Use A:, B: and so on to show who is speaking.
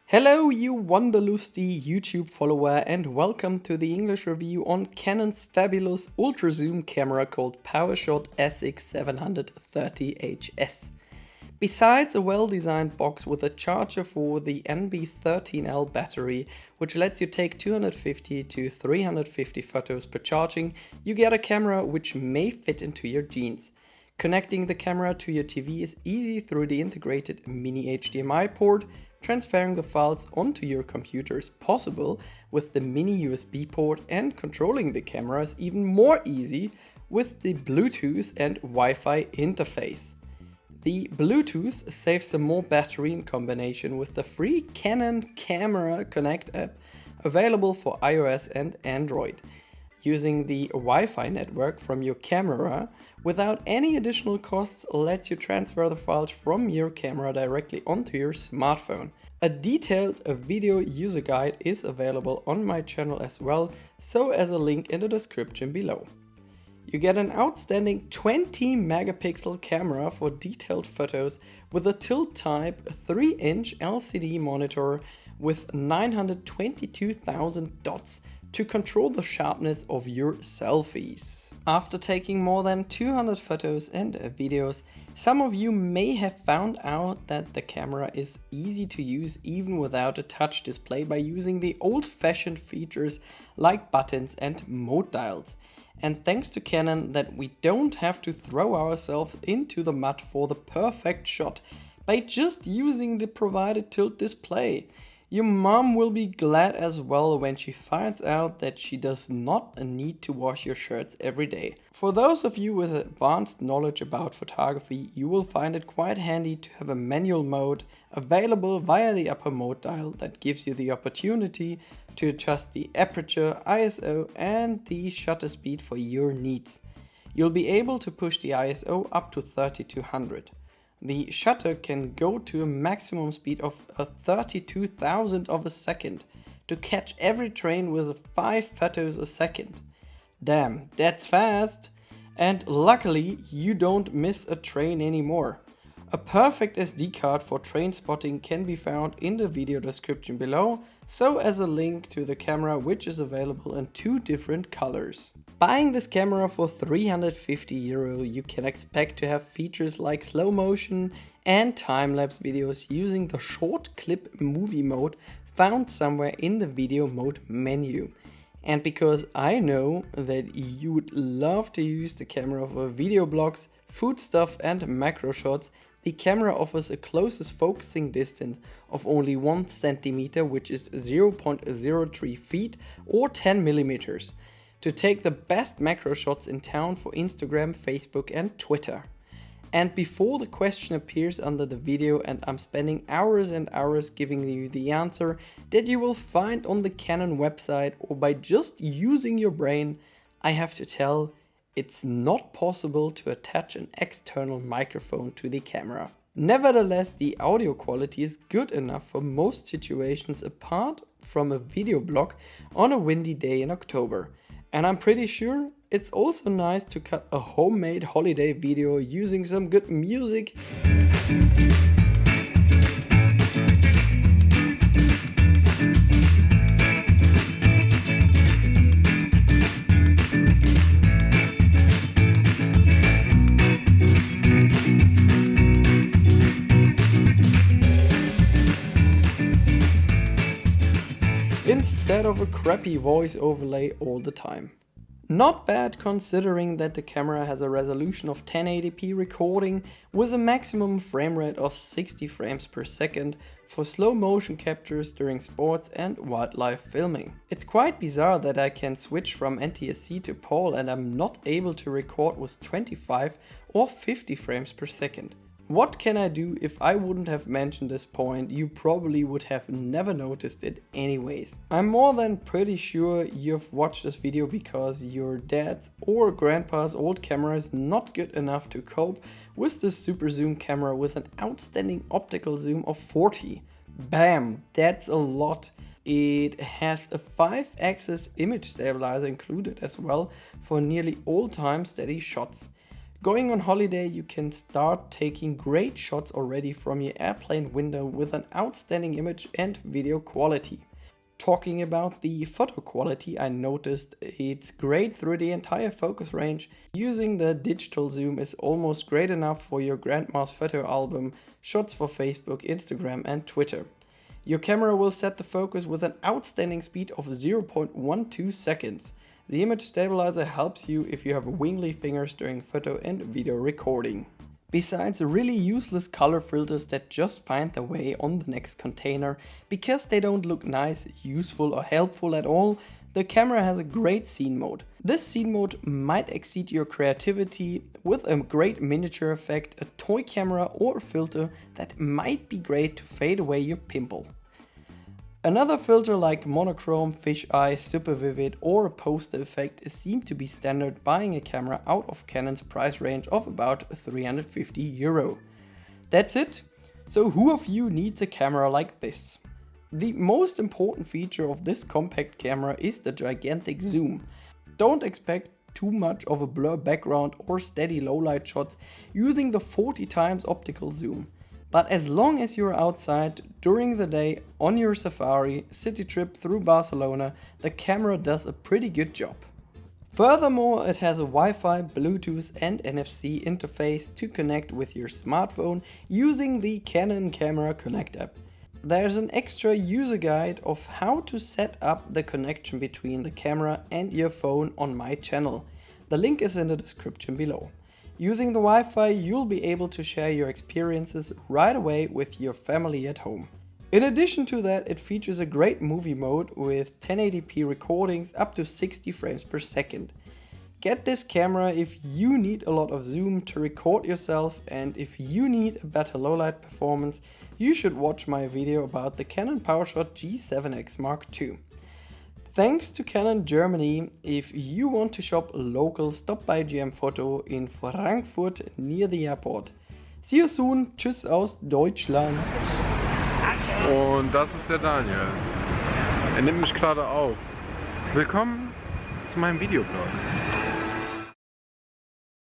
A: Hello, you wanderlusty YouTube follower, and welcome to the English review on Canon's fabulous ultra zoom camera called PowerShot SX730 HS. Besides a well-designed box with a charger for the NB13L battery, which lets you take 250 to 350 photos per charging, you get a camera which may fit into your jeans. Connecting the camera to your TV is easy through the integrated mini HDMI port. Transferring the files onto your computer is possible with the mini USB port, and controlling the camera is even more easy with the Bluetooth and Wi-Fi interface. The Bluetooth saves some more battery in combination with the free Canon Camera Connect app available for iOS and Android. Using the Wi-Fi network from your camera without any additional costs lets you transfer the files from your camera directly onto your smartphone. A detailed video user guide is available on my channel as well, so as a link in the description below. You get an outstanding 20 megapixel camera for detailed photos with a tilt type 3-inch LCD monitor with 922,000 dots to control the sharpness of your selfies. After taking more than 200 photos and videos, some of you may have found out that the camera is easy to use even without a touch display by using the old-fashioned features like buttons and mode dials. And thanks to Canon that we don't have to throw ourselves into the mud for the perfect shot by just using the provided tilt display. Your mom will be glad as well when she finds out that she does not need to wash your shirts every day. For those of you with advanced knowledge about photography, you will find it quite handy to have a manual mode available via the upper mode dial that gives you the opportunity to adjust the aperture, ISO and the shutter speed for your needs. You'll be able to push the ISO up to 3200. The shutter can go to a maximum speed of 32,000 of a second to catch every train with 5 photos a second. Damn, that's fast! And luckily you don't miss a train anymore. A perfect SD card for train spotting can be found in the video description below, so as a link to the camera, which is available in 2 different colors. Buying this camera for €350, you can expect to have features like slow motion and time-lapse videos using the short clip movie mode found somewhere in the video mode menu. And because I know that you would love to use the camera for video blogs, food stuff and macro shots, the camera offers a closest focusing distance of only 1 centimeter, which is 0.03 feet or 10 millimeters. To take the best macro shots in town for Instagram, Facebook and Twitter. And before the question appears under the video and I'm spending hours and hours giving you the answer that you will find on the Canon website or by just using your brain, I have to tell, it's not possible to attach an external microphone to the camera. Nevertheless, the audio quality is good enough for most situations apart from a video blog on a windy day in October. And I'm pretty sure it's also nice to cut a homemade holiday video using some good music. Instead of a crappy voice overlay all the time. Not bad considering that the camera has a resolution of 1080p recording with a maximum frame rate of 60 frames per second for slow motion captures during sports and wildlife filming. It's quite bizarre that I can switch from NTSC to PAL and I'm not able to record with 25 or 50 frames per second. What can I do? If I wouldn't have mentioned this point, you probably would have never noticed it anyways. I'm more than pretty sure you've watched this video because your dad's or grandpa's old camera is not good enough to cope with this super zoom camera with an outstanding optical zoom of 40. Bam, that's a lot. It has a 5-axis image stabilizer included as well for nearly all time steady shots. Going on holiday, you can start taking great shots already from your airplane window with an outstanding image and video quality. Talking about the photo quality, I noticed it's great through the entire focus range. Using the digital zoom is almost great enough for your grandma's photo album, shots for Facebook, Instagram and Twitter. Your camera will set the focus with an outstanding speed of 0.12 seconds. The image stabilizer helps you if you have wingly fingers during photo and video recording. Besides really useless color filters that just find their way on the next container because they don't look nice, useful or helpful at all, the camera has a great scene mode. This scene mode might exceed your creativity with a great miniature effect, a toy camera or a filter that might be great to fade away your pimple. Another filter like monochrome, fisheye, super vivid or a poster effect seem to be standard buying a camera out of Canon's price range of about €350. That's it. So who of you needs a camera like this? The most important feature of this compact camera is the gigantic zoom. Don't expect too much of a blur background or steady low light shots using the 40x optical zoom. But as long as you're outside during the day on your safari, city trip through Barcelona, the camera does a pretty good job. Furthermore, it has a Wi-Fi, Bluetooth and NFC interface to connect with your smartphone using the Canon Camera Connect app. There's an extra user guide of how to set up the connection between the camera and your phone on my channel. The link is in the description below. Using the Wi-Fi, you'll be able to share your experiences right away with your family at home. In addition to that, it features a great movie mode with 1080p recordings up to 60 frames per second. Get this camera if you need a lot of zoom to record yourself, and if you need a better low-light performance, you should watch my video about the Canon PowerShot G7X Mark II. Thanks to Canon Germany. If you want to shop local, stop by GM-Foto in Frankfurt near the airport. See you soon. Tschüss aus Deutschland.
B: Und das ist der Daniel. Er nimmt mich gerade auf. Willkommen zu meinem Videoblog.